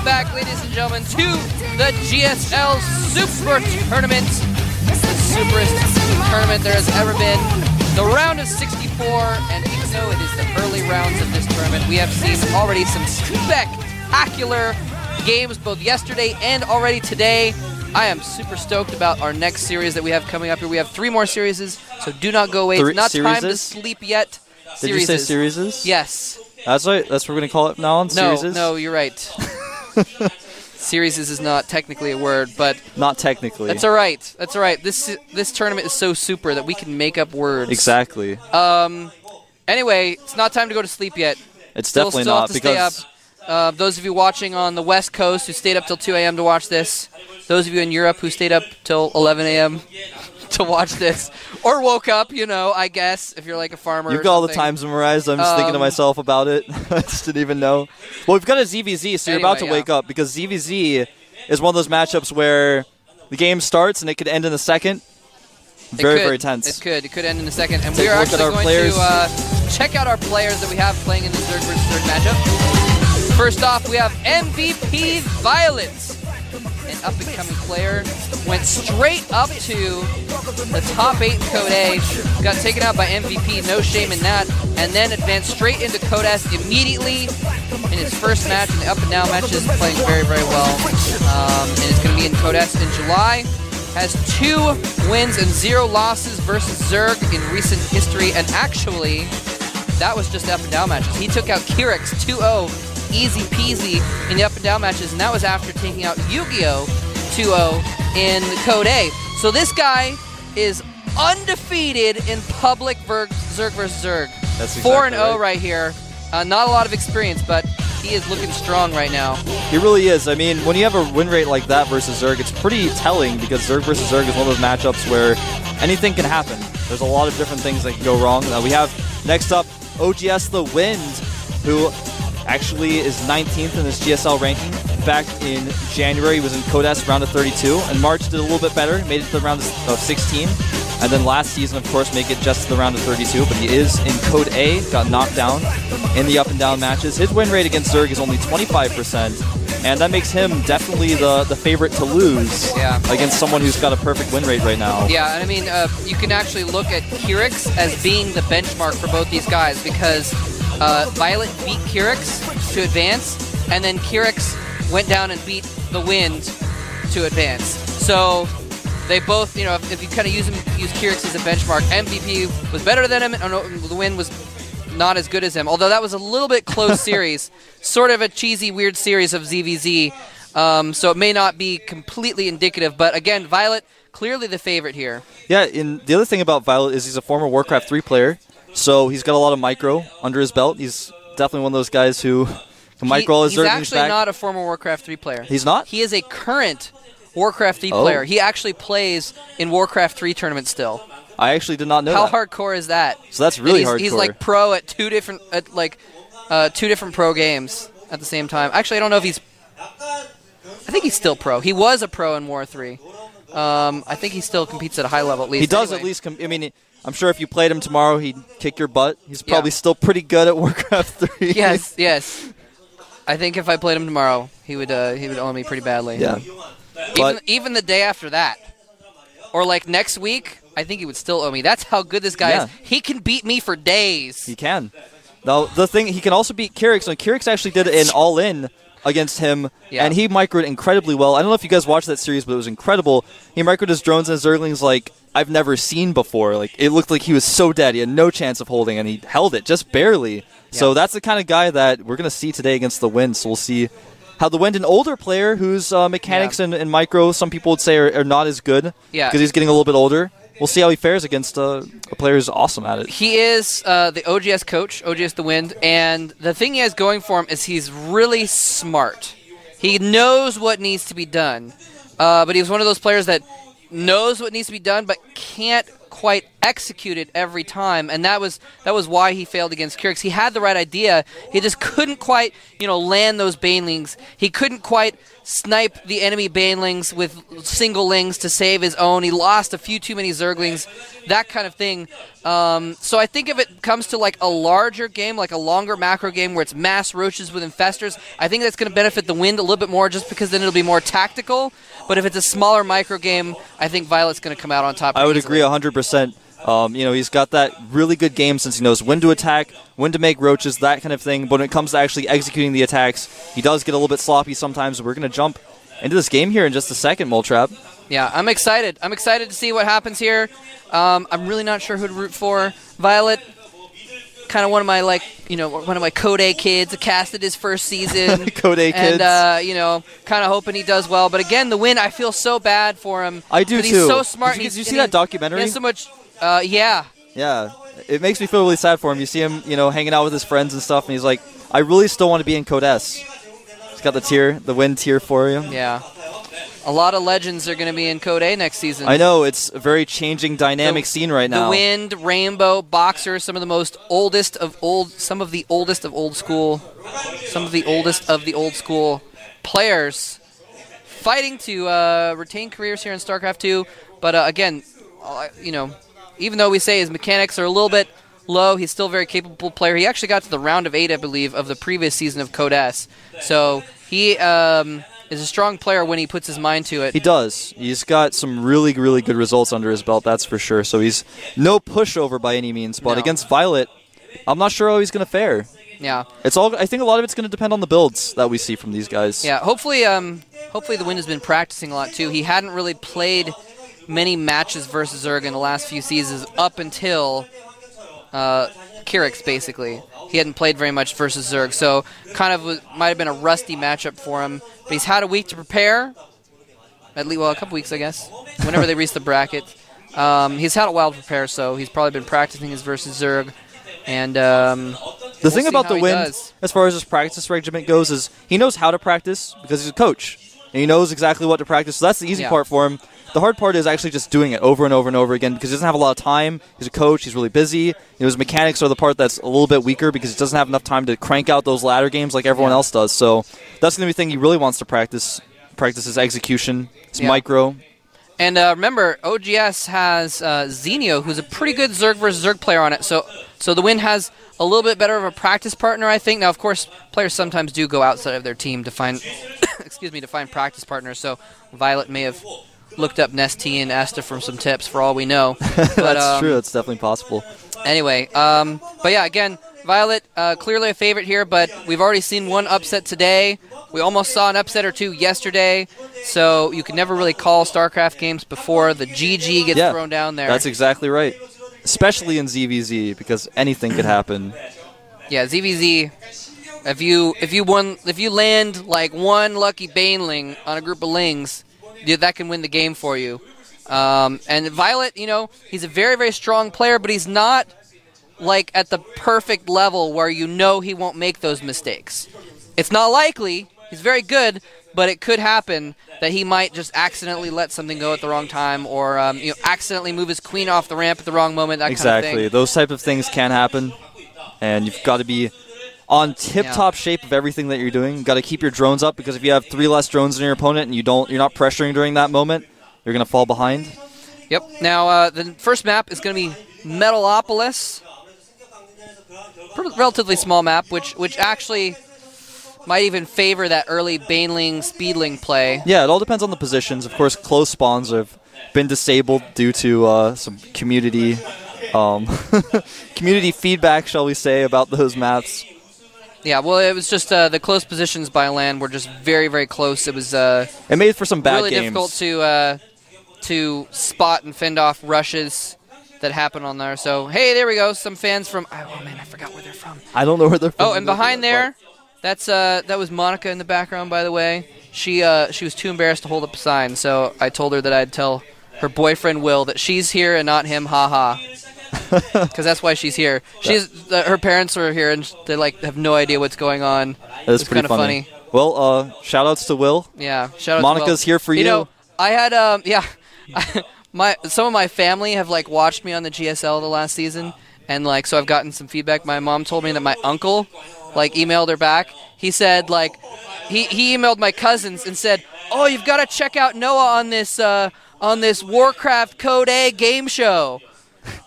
Welcome back, ladies and gentlemen, to the GSL Super Tournament. The superest tournament there has ever been. The round of 64, and even though it is the early rounds of this tournament, we have seen already some spectacular games both yesterday and already today. I am super stoked about our next series that we have coming up here. We have 3 more series, so do not go away. It's not time to sleep yet. Did you say series? Yes. That's right. That's what we're going to call it now on? Series? No, you're right. Series is not technically a word, but... Not technically. That's all right. That's all right. This tournament is so super that we can make up words. Exactly. Anyway, it's not time to go to sleep yet. It's definitely not, have to stay up. Those of you watching on the West Coast who stayed up till 2 a.m. to watch this, those of you in Europe who stayed up till 11 a.m. to watch this, or woke up, you know, I guess, if you're like a farmer. You've got all the times memorized. I'm just thinking to myself about it. I just didn't even know. Well, we've got a ZVZ, so you're about to wake up, because ZVZ is one of those matchups where the game starts and it could end in a second. Very tense. It could end in a second. And we are actually going to check out our players that we have playing in the Zerg vs. Zerg matchup. First off, we have MVP Violet. An up-and-coming player, went straight up to the top 8 in Code A, got taken out by MVP, no shame in that, and then advanced straight into Code S immediately in his first match in the up-and-down matches, playing very well. And it's going to be in Code S in July. Has 2 wins and 0 losses versus Zerg in recent history, and actually, that was just up-and-down matches. He took out Kirix 2-0. Easy peasy in the up-and-down matches, and that was after taking out Yu-Gi-Oh! 2-0 in Code A. So this guy is undefeated in public Zerg vs. Zerg. That's exactly 4-0 right here. Not a lot of experience, but he is looking strong right now. He really is. I mean, when you have a win rate like that versus Zerg, it's pretty telling, because Zerg vs. Zerg is one of those matchups where anything can happen. There's a lot of different things that can go wrong. We have, next up, oGsTheWind, who actually is 19th in his GSL ranking. Back in January, he was in Code S round of 32, and March did a little bit better, made it to the round of 16. And then last season, of course, make it just to the round of 32, but he is in Code A, got knocked down in the up-and-down matches. His win rate against Zerg is only 25%, and that makes him definitely the favorite to lose against someone who's got a perfect win rate right now. Yeah, and I mean, you can actually look at Kirix as being the benchmark for both these guys, because Violet beat Kirix to advance, and then Kirix went down and beat the Wind to advance. So they both, you know, if you kind of use Kirix as a benchmark, MVP was better than him, and the Wind was not as good as him. Although that was a little bit close series, sort of a cheesy, weird series of ZVZ. So it may not be completely indicative, but again, Violet clearly the favorite here. Yeah, and the other thing about Violet is he's a former Warcraft 3 player. So he's got a lot of micro under his belt. He's definitely one of those guys who can micro all his Zerglings back. He's actually not a former Warcraft 3 player. He's not? He is a current Warcraft 3 player. He actually plays in Warcraft 3 tournaments still. I actually did not know How that. hardcore is that? So that's really hardcore. He's like pro at two different pro games at the same time. Actually, I don't know if he's... I think he's still pro. He was a pro in War 3. I think he still competes at a high level at least. He does at least... I mean... I'm sure if you played him tomorrow, he'd kick your butt. He's probably still pretty good at Warcraft 3. Yes. I think if I played him tomorrow, he would own me pretty badly. Yeah. Even the day after that, or like next week, I think he would still owe me. That's how good this guy is. He can beat me for days. He can. Now the thing, he can also beat Kirix. And Kirix actually did an all-in against him, and he microed incredibly well. I don't know if you guys watched that series, but it was incredible. He microed his drones and his Zerglings like I've never seen before. Like, it looked like he was so dead. He had no chance of holding, and he held it just barely. Yeah. So that's the kind of guy that we're going to see today against the Wind. So we'll see how the Wind, an older player whose mechanics and micro, some people would say, are not as good because he's getting a little bit older. We'll see how he fares against a player who's awesome at it. He is the OGS coach, oGsTheWind, and the thing he has going for him is he's really smart. He knows what needs to be done, but he's one of those players that knows what needs to be done but can't quite executed every time, and that was why he failed against Kyrix. He had the right idea. He just couldn't quite, land those banelings. He couldn't quite snipe the enemy banelings with single lings to save his own. He lost a few too many Zerglings, that kind of thing. So I think if it comes to like a larger game, like a longer macro game where it's mass roaches with infestors, I think that's going to benefit the Wind a little bit more just because then it'll be more tactical. But if it's a smaller micro game, I think Violet's going to come out on top. I would agree 100%. He's got that really good game since he knows when to attack, when to make roaches, that kind of thing. But when it comes to actually executing the attacks, he does get a little bit sloppy sometimes. We're going to jump into this game here in just a second, Moltrap. Yeah, I'm excited. I'm excited to see what happens here. I'm really not sure who to root for. Violet, kind of one of my one of my Code A kids, casted his first season. Code A kids. And kind of hoping he does well. But again, the Wind, I feel so bad for him. I do too. He's so smart. Did you see that documentary? He has so much. Yeah. Yeah. It makes me feel really sad for him. You see him, hanging out with his friends and stuff, and he's like, I really still want to be in Code S. He's got the Wind tier for you. Yeah. A lot of legends are going to be in Code A next season. I know. It's a very changing, dynamic scene right now. The Wind, Rainbow, Boxer, some of the oldest of old school players fighting to retain careers here in StarCraft 2. But again, even though we say his mechanics are a little bit low, he's still a very capable player. He actually got to the round of 8, I believe, of the previous season of Code S. So he is a strong player when he puts his mind to it. He does. He's got some really, really good results under his belt, that's for sure. So he's no pushover by any means. But against Violet, I'm not sure how he's going to fare. Yeah. I think a lot of it's going to depend on the builds that we see from these guys. Yeah, hopefully the Wind has been practicing a lot too. He hadn't really played many matches versus Zerg in the last few seasons up until Kyrix, basically. He hadn't played very much versus Zerg, so kind of might have been a rusty matchup for him. But he's had a week to prepare. At least, a couple weeks, I guess, whenever they reach the bracket. He's had a while to prepare, so he's probably been practicing his versus Zerg. And the thing about the Wind, as far as his practice regiment goes, is he knows how to practice because he's a coach. And he knows exactly what to practice, so that's the easy part for him. The hard part is actually just doing it over and over and over again because he doesn't have a lot of time. He's a coach. He's really busy. His mechanics are the part that's a little bit weaker because he doesn't have enough time to crank out those ladder games like everyone else does. So that's going to be the thing he really wants to practice his execution, his micro. And remember, OGS has Zenio, who's a pretty good Zerg versus Zerg player on it. So the Wind has a little bit better of a practice partner, I think. Now, of course, players sometimes do go outside of their team to find, to find practice partners. So Violet may have looked up Nesty and asked her for some tips, for all we know. But, that's true. It's definitely possible. Anyway, but yeah, again, Violet clearly a favorite here, but we've already seen one upset today. We almost saw an upset or two yesterday, so you can never really call StarCraft games before the GG gets thrown down there. That's exactly right, especially in ZVZ because anything could happen. Yeah, ZVZ. If you land like one lucky Baneling on a group of Lings, that can win the game for you. And Violet, he's a very, very strong player, but he's not like at the perfect level where he won't make those mistakes. It's not likely. He's very good, but it could happen that he might just accidentally let something go at the wrong time or accidentally move his queen off the ramp at the wrong moment, that kind of thing. Those type of things can happen, and you've got to be on tip-top shape of everything that you're doing. You've got to keep your drones up because if you have 3 less drones than your opponent and you're not pressuring during that moment, you're going to fall behind. Yep. Now, the first map is going to be Metalopolis. Relatively small map, which actually might even favor that early Baneling, Speedling play. Yeah, it all depends on the positions. Of course, close spawns have been disabled due to some community community feedback, shall we say, about those maps. Yeah, well, it was just the close positions by land were just very, very close. It was it made for some bad really games. Difficult to spot and fend off rushes that happen on there. So, hey, there we go. Some fans from... Oh, man, I forgot where they're from. I don't know where they're from. Oh, and behind there, that was Monica in the background, by the way. She was too embarrassed to hold up a sign, so I told her that I'd tell her boyfriend, Will, that she's here and not him, haha. Because that's why she's here. Her parents are here, and they have no idea what's going on. That's pretty funny. Well, shout-outs to Will. Yeah, shout-outs to Will. Monica's here for you. I had, some of my family have like watched me on the GSL the last season, and like so I've gotten some feedback. My mom told me that my uncle like emailed her back. He said like he emailed my cousins and said, "Oh, you've got to check out Noah on this Warcraft Code A game show.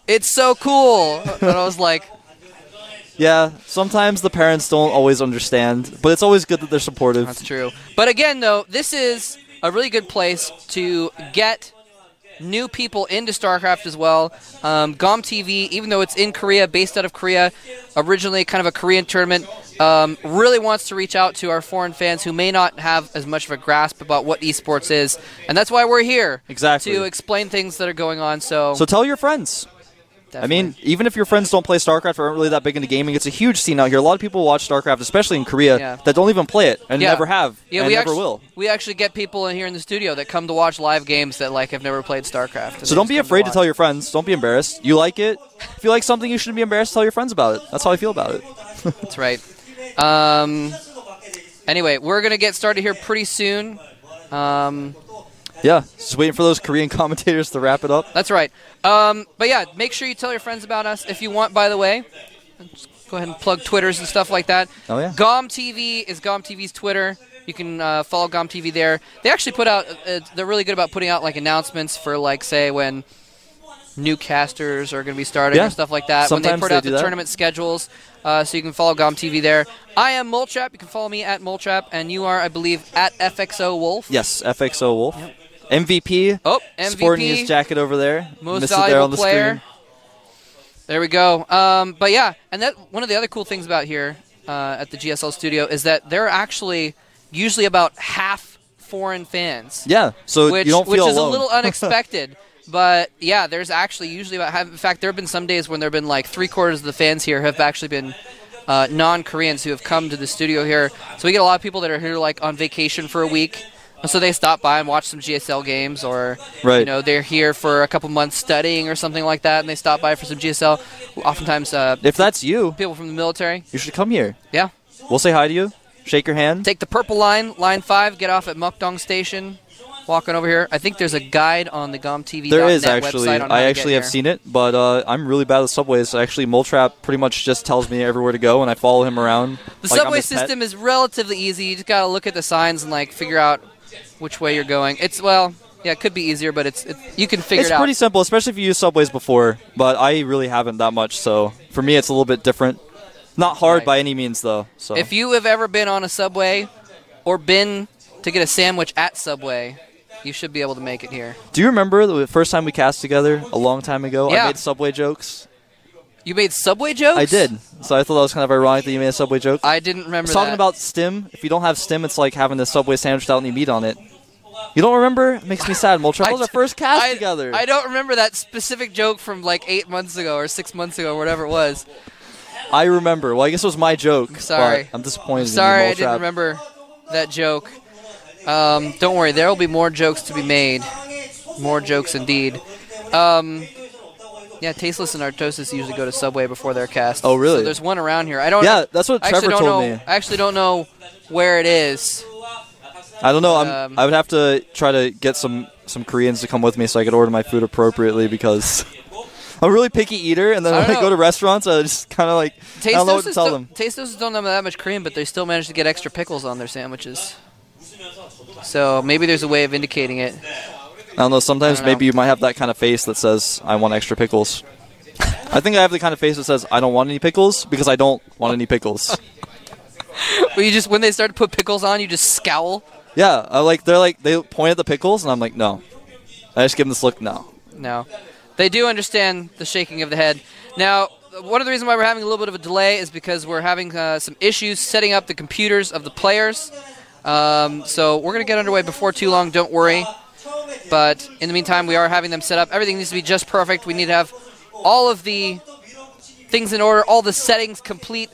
It's so cool." And I was like, yeah, sometimes the parents don't always understand, but it's always good that they're supportive. That's true. But again, though, this is a really good place to get new people into StarCraft as well. GomTV, even though it's in Korea, based out of Korea, originally kind of a Korean tournament, really wants to reach out to our foreign fans who may not have as much of a grasp about what esports is. And that's why we're here. Exactly. To explain things that are going on. So tell your friends. Definitely. I mean, even if your friends don't play StarCraft or aren't really that big into gaming, it's a huge scene out here. A lot of people watch StarCraft, especially in Korea, that don't even play it and never have and never will. We actually get people in here in the studio that come to watch live games that like have never played StarCraft. So don't be afraid to tell your friends. Don't be embarrassed. You like it. If you like something, you shouldn't be embarrassed to tell your friends about it. That's how I feel about it. That's right. Anyway, we're going to get started here pretty soon. Yeah, just waiting for those Korean commentators to wrap it up. That's right. But yeah, make sure you tell your friends about us if you want, by the way. Just go ahead and plug Twitters and stuff like that. Oh, yeah. GomTV is GomTV's Twitter. You can follow GomTV there. They actually put out, they're really good about putting out like announcements for like, say, when new casters are going to be starting or stuff like that. Sometimes when they put out the tournament schedules, so you can follow GomTV there. I am Moletrap. You can follow me at Moletrap, and you are, I believe, at FXO Wolf. Yes, FXO Wolf. Yep. MVP. Oh, MVP. Sporting his jacket over there. Most valuable player. There we go. But yeah, and that one of the other cool things about here at the GSL studio is that there are actually usually about half foreign fans. Yeah, so you don't feel alone. Which is a little unexpected. But yeah, there's actually usually about half. In fact, there have been some days when there have been like 3/4 of the fans here have actually been non-Koreans who have come to the studio here. So we get a lot of people that are here like on vacation for a week. So they stop by and watch some GSL games, or you know, they're here for a couple months studying or something like that, and they stop by for some GSL. Oftentimes, if that's you, people from the military, you should come here. Yeah, we'll say hi to you, shake your hand. Take the purple line, line 5, get off at Mukdong Station. Walking over here, I think there's a guide on the GomTV.net there is actually. website on how I to actually get have seen it, but I'm really bad with subways. Actually, Moletrap pretty much just tells me everywhere to go, and I follow him around. The subway system is relatively easy. You just gotta look at the signs and like figure out which way you're going. It's it could be easier, but you can figure it out. It's pretty simple, especially if you used subways before. But I really haven't that much, so for me, it's a little bit different. Not hard by any means, though. So if you have ever been on a subway or been to get a sandwich at Subway, you should be able to make it here. Do you remember the first time we cast together a long time ago? Yeah. I made Subway jokes. You made Subway jokes? I did. So I thought that was kind of ironic that you made a Subway joke. I didn't remember that. Talking about stim. If you don't have stim, it's like having the Subway sandwich without any meat on it. You don't remember? It makes me sad. Moletrap. That was our first cast together. I don't remember that specific joke from like 8 months ago or 6 months ago or whatever it was. I remember. Well, I guess it was my joke. I'm sorry. I'm disappointed in you, sorry, Moletrap. I didn't remember that joke. Don't worry. There will be more jokes to be made. More jokes indeed. Yeah, Tasteless and Artosis usually go to Subway before their cast. Oh, really? So there's one around here. I don't. Yeah, that's what Trevor told me. I actually don't know where it is. I don't know. I would have to try to get some Koreans to come with me so I could order my food appropriately because I'm a really picky eater, and then when I go to restaurants, I just kind of like I don't know what to tell them. Tasteless don't have that much Korean, but they still manage to get extra pickles on their sandwiches. So maybe there's a way of indicating it. I don't know. Sometimes maybe you might have that kind of face that says, I want extra pickles. I think I have the kind of face that says, I don't want any pickles because I don't want any pickles. Well, you just, when they start to put pickles on, you just scowl? Yeah. They point at the pickles, and I'm like, no. I just give them this look, no. No. They do understand the shaking of the head. Now, one of the reasons why we're having a little bit of a delay is because we're having some issues setting up the computers of the players. So we're going to get underway before too long, don't worry. But in the meantime, we are having them set up. Everything needs to be just perfect. We need to have all of the things in order, all the settings complete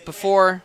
before